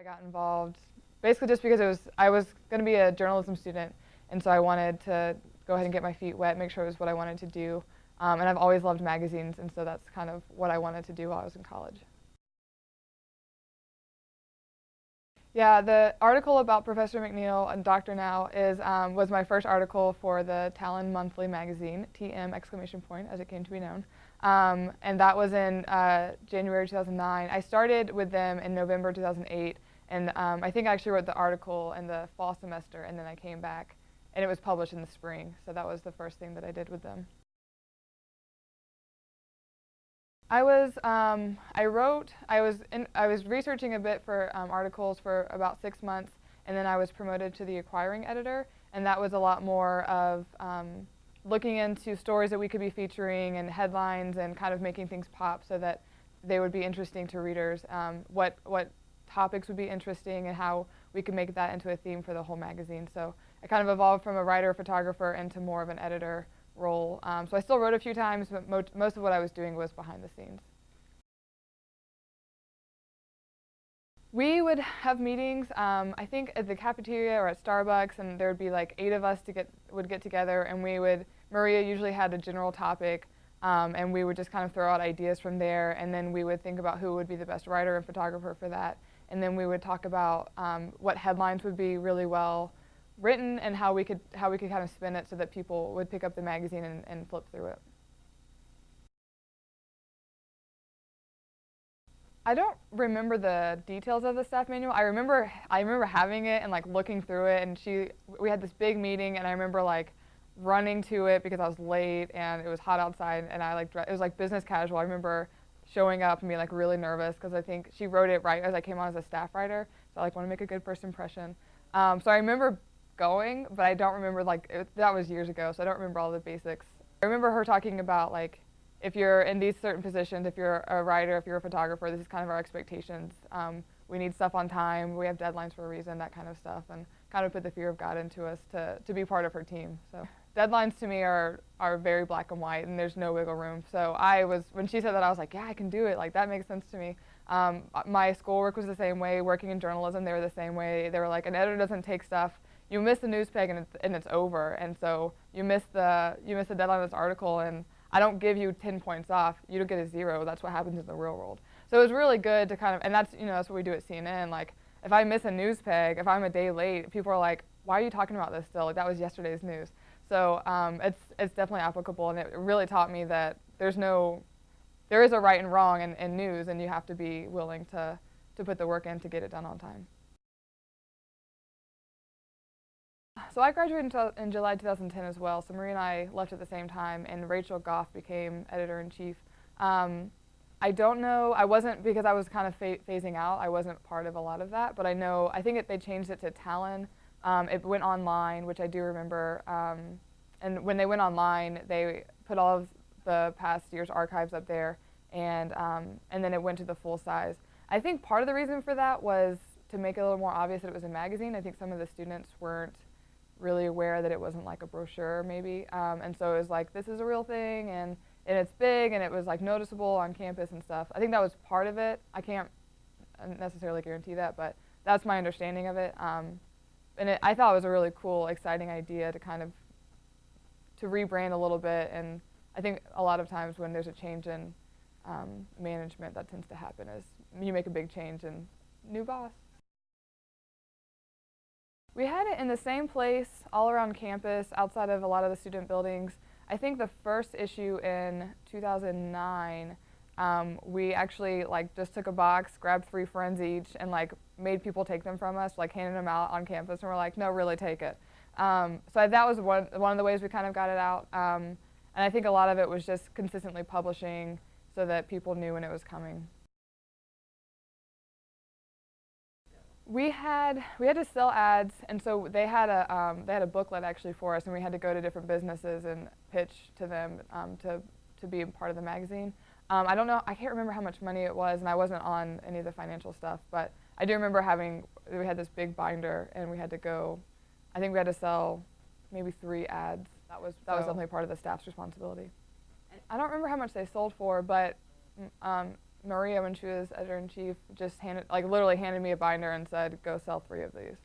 I got involved basically just because I was going to be a journalism student, and so I wanted to go ahead and get my feet wet, make sure it was what I wanted to do. And I've always loved magazines, and so that's kind of what I wanted to do while I was in college. Yeah, the article about Professor McNeil and Dr. Now was my first article for the Talon monthly magazine, TM exclamation point, as it came to be known. And that was in January 2009. I started with them in November 2008, and I think I actually wrote the article in the fall semester, and then I came back, and it was published in the spring. So that was the first thing that I did with them. I was researching a bit for articles for about 6 months, and then I was promoted to the acquiring editor, and that was a lot more of looking into stories that we could be featuring and headlines and kind of making things pop so that they would be interesting to readers. What topics would be interesting and how we could make that into a theme for the whole magazine. So I kind of evolved from a writer photographer into more of an editor role. So I still wrote a few times, but most of what I was doing was behind the scenes. We would have meetings, I think at the cafeteria or at Starbucks, and there would be like 8 of us would get together, and Maria usually had a general topic, and we would just kind of throw out ideas from there, and then we would think about who would be the best writer and photographer for that, and then we would talk about what headlines would be really well written and how we could kind of spin it so that people would pick up the magazine and flip through it. I don't remember the details of the staff manual. I remember having it and like looking through it, and we had this big meeting, and I remember like running to it because I was late and it was hot outside, and it was like business casual. I remember showing up and being like really nervous because I think she wrote it right as I came on as a staff writer, so I like want to make a good first impression. So I remember going, but I don't remember that was years ago, so I don't remember all the basics. I remember her talking about like if you're in these certain positions, if you're a writer, if you're a photographer, this is kind of our expectations. We need stuff on time, we have deadlines for a reason, that kind of stuff, and kind of put the fear of God into us to be part of her team. So deadlines to me are very black and white, and there's no wiggle room. So when she said that, I was like, yeah, I can do it, like that makes sense to me. My schoolwork was the same way, working in journalism, they were the same way. They were like, an editor doesn't take stuff, you miss the news peg and it's over, and so you miss the deadline of this article, and I don't give you 10 points off, you don't get a 0. That's what happens in the real world. So it was really good to kind of, and that's what we do at CNN. Like if I miss a news peg, if I'm a day late, people are like, why are you talking about this still? Like that was yesterday's news. So it's definitely applicable, and it really taught me that there is a right and wrong in news, and you have to be willing to put the work in to get it done on time. So I graduated in July 2010 as well. So Marie and I left at the same time, and Rachel Goff became editor-in-chief. I don't know, I wasn't, because I was kind of phasing out, I wasn't part of a lot of that, but I think they changed it to Talon. It went online, which I do remember, and when they went online, they put all of the past year's archives up there, and then it went to the full size. I think part of the reason for that was to make it a little more obvious that it was a magazine. I think some of the students weren't really aware that it wasn't like a brochure maybe, and so it was like, this is a real thing, and it's big, and it was like noticeable on campus and stuff. I think that was part of it. I can't necessarily guarantee that, but that's my understanding of it. And I thought it was a really cool, exciting idea to kind of to rebrand a little bit, and I think a lot of times when there's a change in management, that tends to happen is you make a big change and new boss. We had it in the same place all around campus, outside of a lot of the student buildings. I think the first issue in 2009, we actually like just took a box, grabbed 3 friends each, and like made people take them from us, like handed them out on campus, and we're like, no, really take it. So that was one of the ways we kind of got it out. And I think a lot of it was just consistently publishing so that people knew when it was coming. We had to sell ads, and so they had a booklet actually for us, and we had to go to different businesses and pitch to them to be a part of the magazine. I don't know, I can't remember how much money it was, and I wasn't on any of the financial stuff, but I do remember we had this big binder, and we had to go. I think we had to sell maybe 3 ads. That was definitely part of the staff's responsibility. I don't remember how much they sold for, but Maria, when she was editor-in-chief, just literally handed me a binder and said, go sell 3 of these.